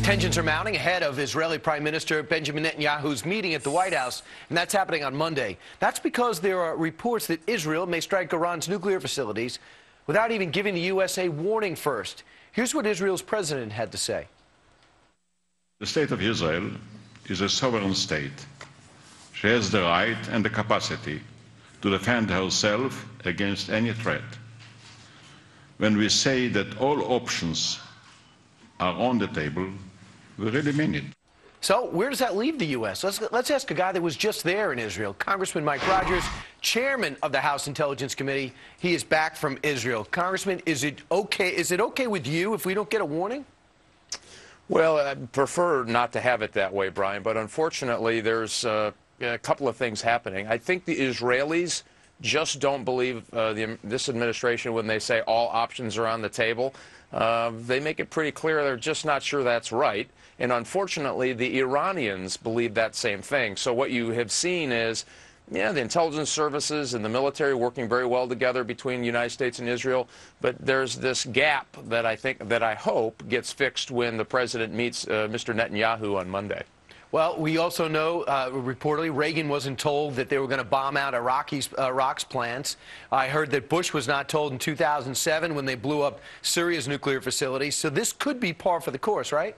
Tensions are mounting ahead of Israeli Prime Minister Benjamin Netanyahu's meeting at the White House, and that's happening on Monday. That's because there are reports that Israel may strike Iran's nuclear facilities without even giving the U.S. a warning first. Here's what Israel's president had to say. The state of Israel is a sovereign state. She has the right and the capacity to defend herself against any threat. When we say that all options are on the table, we really mean it. So where does that leave the U.S.? Let's ask a guy that was just there in Israel, Congressman Mike Rogers, chairman of the House Intelligence Committee. He is back from Israel. Congressman, is it okay with you if we don't get a warning? Well, I'd prefer not to have it that way, Brian, but unfortunately there's a couple of things happening. I think the Israelis just don't believe this administration when they say all options are on the table. They make it pretty clear they're just not sure that's right. And unfortunately, the Iranians believe that same thing. So what you have seen is, yeah, the intelligence services and the military working very well together between the United States and Israel. But there's this gap that I hope gets fixed when the president meets Mr. Netanyahu on Monday. Well, we also know, reportedly, Reagan wasn't told that they were going to bomb out Iraq's plants. I heard that Bush was not told in 2007 when they blew up Syria's nuclear facilities. So this could be par for the course, right?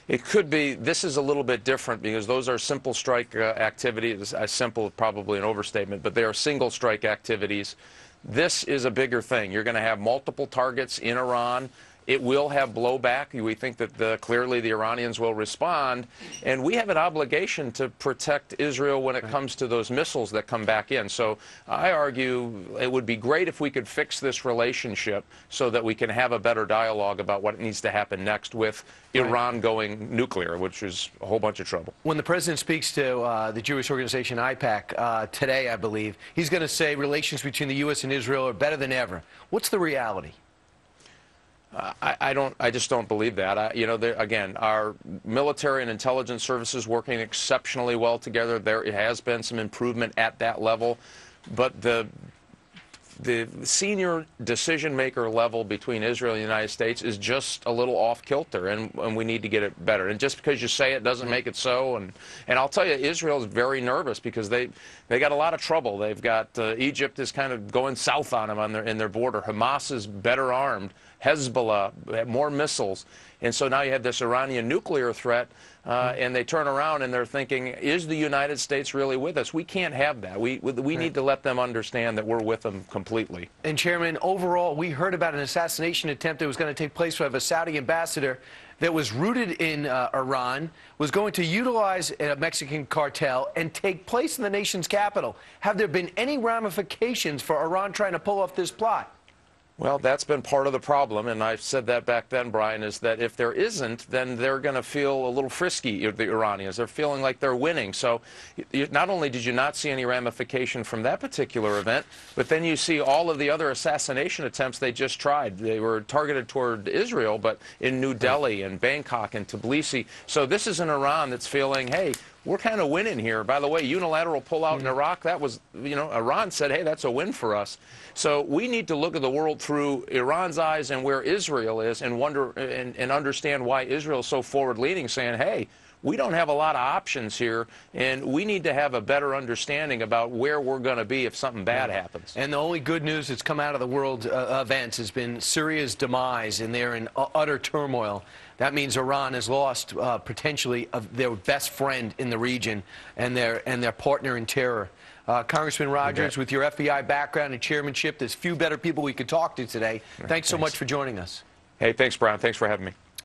It could be. This is a little bit different because those are simple strike activities. Simple, probably an overstatement, but they are single strike activities. This is a bigger thing. You're going to have multiple targets in Iran. It will have blowback. We think that clearly the Iranians will respond. And we have an obligation to protect Israel when it comes to those missiles that come back in. So I argue it would be great if we could fix this relationship so that we can have a better dialogue about what needs to happen next with Iran going nuclear, which is a whole bunch of trouble. When the president speaks to the Jewish organization AIPAC today, I believe, he's going to say relations between the U.S. and Israel are better than ever. What's the reality? I just don't believe that. Again, our military and intelligence services working exceptionally well together. There has been some improvement at that level, but the senior decision-maker level between Israel and the United States is just a little off-kilter, and we need to get it better. And just because you say it doesn't make it so. And I'll tell you, Israel is very nervous because they got a lot of trouble. They've got Egypt is kind of going south on them in their border. Hamas is better armed. Hezbollah, more missiles. And so now you have this Iranian nuclear threat, and they turn around and they're thinking, is the United States really with us? We can't have that. We need to let them understand that we're with them completely. And, Chairman, overall, we heard about an assassination attempt that was going to take place of a Saudi ambassador that was rooted in Iran, was going to utilize a Mexican cartel and take place in the nation's capital. Have there been any ramifications for Iran trying to pull off this plot? Well, that's been part of the problem, and I said that back then, Brian, is that if there isn't, then they're going to feel a little frisky, the Iranians. They're feeling like they're winning. So not only did you not see any ramification from that particular event, but then you see all of the other assassination attempts they just tried. They were targeted toward Israel, but in New Delhi and Bangkok and Tbilisi. So this is an Iran that's feeling, hey, we're kind of winning here. By the way, unilateral pullout in Iraq, that was, Iran said, hey, that's a win for us. So we need to look at the world through Iran's eyes and where Israel is and wonder and understand why Israel is so forward-leaning, saying, hey, we don't have a lot of options here, and we need to have a better understanding about where we're going to be if something bad happens. And the only good news that's come out of the world events has been Syria's demise, and they're in utter turmoil. That means Iran has lost potentially their best friend in the region and their partner in terror. Congressman Rogers, with your FBI background and chairmanship, there's few better people we could talk to today. Thanks so much for joining us. Hey, thanks, Brian. Thanks for having me.